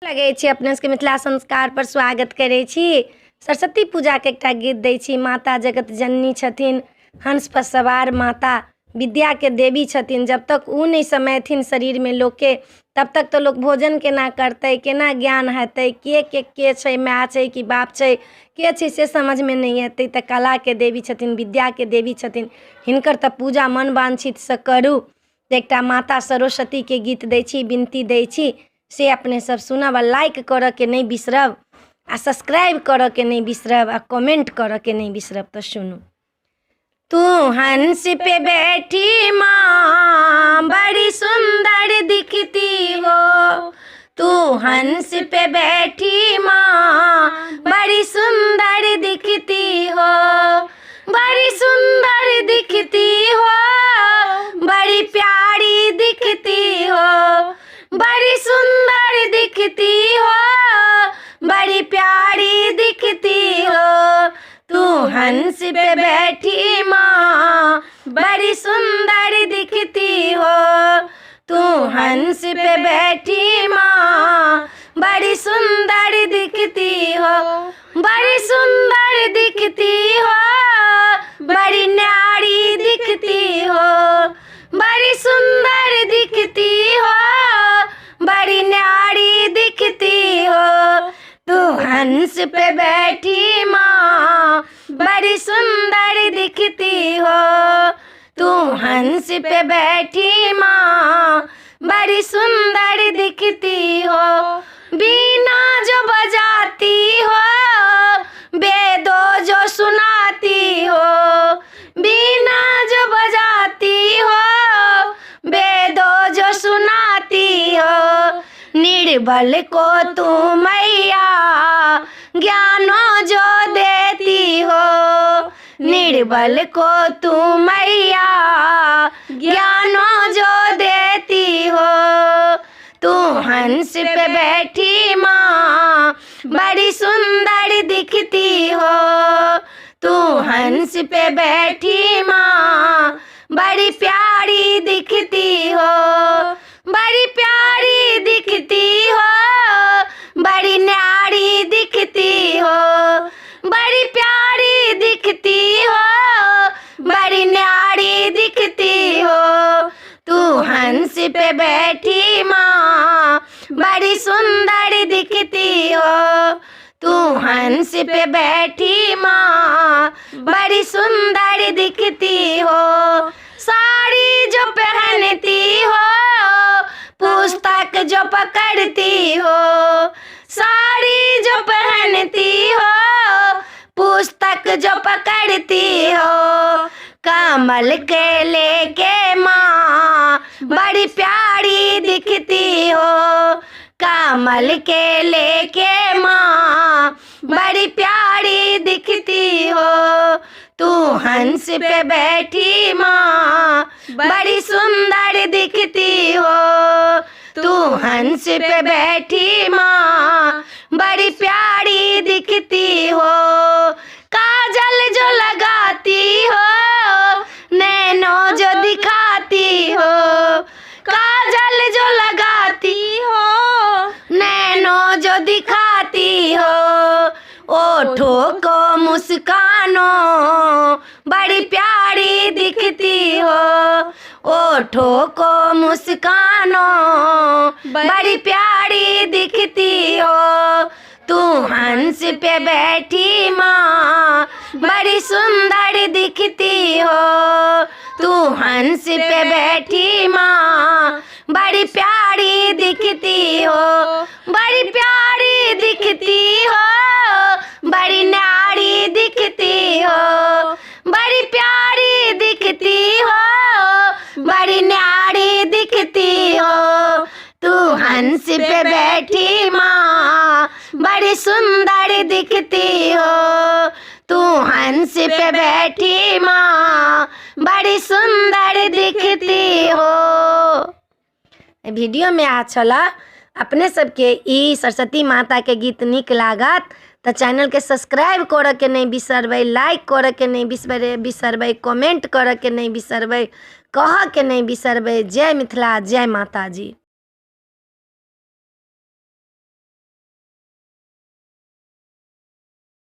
लगे छी अपने सबके मिथिला संस्कार पर स्वागत करे छी। सरस्वती पूजा के एकटा गीत दै छी। माता जगत जननी छथिन, हंस पर सवार माता विद्या के देवी छथिन। जब तक ऊ नहीं समयथिन शरीर में लोग के, तब तक तो लोग भोजन केना करते, केना ज्ञान हेतै, के छै, माय छै कि बाप छै, के छै से समझ में नहीं एतै। त कला के देवी छथिन, विद्या के देवी छथिन, हिनकर त पूजा मन वांछित से करू। एकटा माता सरस्वती के गीत दै छी, विनती दै छी से अपने सब सुनब, लाइक करऽ के नहीं बिसरब, आ सब्सक्राइब करऽ के नहीं बिसरब, आ कमेंट करऽ के नहीं बिसरब। तो सुनू। तू हंस पे बैठी माँ बड़ी सुंदर दिखती हो, तू हंस पे बैठी माँ बड़ी सुंदर दिखती हो, बड़ी सुंदर दिखती हो, बड़ी प्यारी दिखती हो, बड़ी सुंदर दिखती हो, बड़ी प्यारी दिखती हो। तू हंस पे बैठी माँ बड़ी सुंदर दिखती हो, तू हंस पे बैठी माँ बड़ी सुंदर दिखती हो, बड़ी सुंदर दिखती हो, बड़ी न्यारी दिखती हो, बड़ी सुंदर दिखती हो, बड़ी न्यारी दिखती हो। तू हंस पे बैठी माँ बड़ी सुंदर दिखती हो, तू हंस पे बैठी माँ बड़ी सुंदर दिखती हो। बीना जो बजाती हो, वेदों जो सुनाती हो, बीना जो बजाती हो, वेदों जो सुनाती हो। निर्बल को तू मैया ज्ञानों जो देती हो, निर्बल को तू मैया ज्ञानों जो देती हो। तू हंस पे बैठी माँ बड़ी सुंदर दिखती हो, तू हंस पे बैठी माँ बड़ी प्यारी दिखती हो, बड़ी प्यारी दिखती हो, बड़ी न्यारी दिखती हो, बड़ी प्यारी दिखती हो, बड़ी न्यारी दिखती हो। तू हंस पे बैठी माँ बड़ी सुंदर दिखती हो, तू हंस पे बैठी माँ बड़ी सुंदर दिखती हो। साड़ी जो पहनती हो, पुस्तक जो पकड़ती हो, साड़ी जो पहनती हो, पुस्तक जो पकड़ती हो। कमल के लेके माँ बड़ी प्यारी दिखती हो, कमल के लेके माँ बड़ी प्यारी दिखती हो। तू हंस पे बैठी माँ बड़ी सुंदर दिखती हो, तू हंस पे बैठी माँ बड़ी प्यारी दिखती हो। काजल जो लगाती हो, नैनों जो दिखाती हो, काजल जो लगाती हो, नैनों जो दिखाती हो। ओठों को मुस्कानो बड़ी प्यारी दिखती हो, ओठों को मुस्कानो बड़ी प्यारी दिखती हो। तू हंस पे बैठी माँ बड़ी सुंदर दिखती हो, तू हंस पे बैठी माँ बड़ी प्यारी दिखती हो, बड़ी प्यारी दिखती हो, बड़ी न्यारी दिखती हो, बड़ी प्यारी दिखती हो, बड़ी न्यारी दिखती हो। तू हंस पे बैठी माँ बड़ी सुंदर दिखती हो, तू हंस पे बैठी माँ बड़ी सुंदर दिखती हो। वीडियो में आ चला अपने सबके ई सरस्वती माता के गीत निक लागत तो चैनल के सब्सक्राइब कर के नहीं बिसरबै, लाइक कर के नहीं बिसरबै, कमेंट कर के नहीं बिसरबै, कह के नहीं बिसरबै। जय मिथिला, जय माता जी।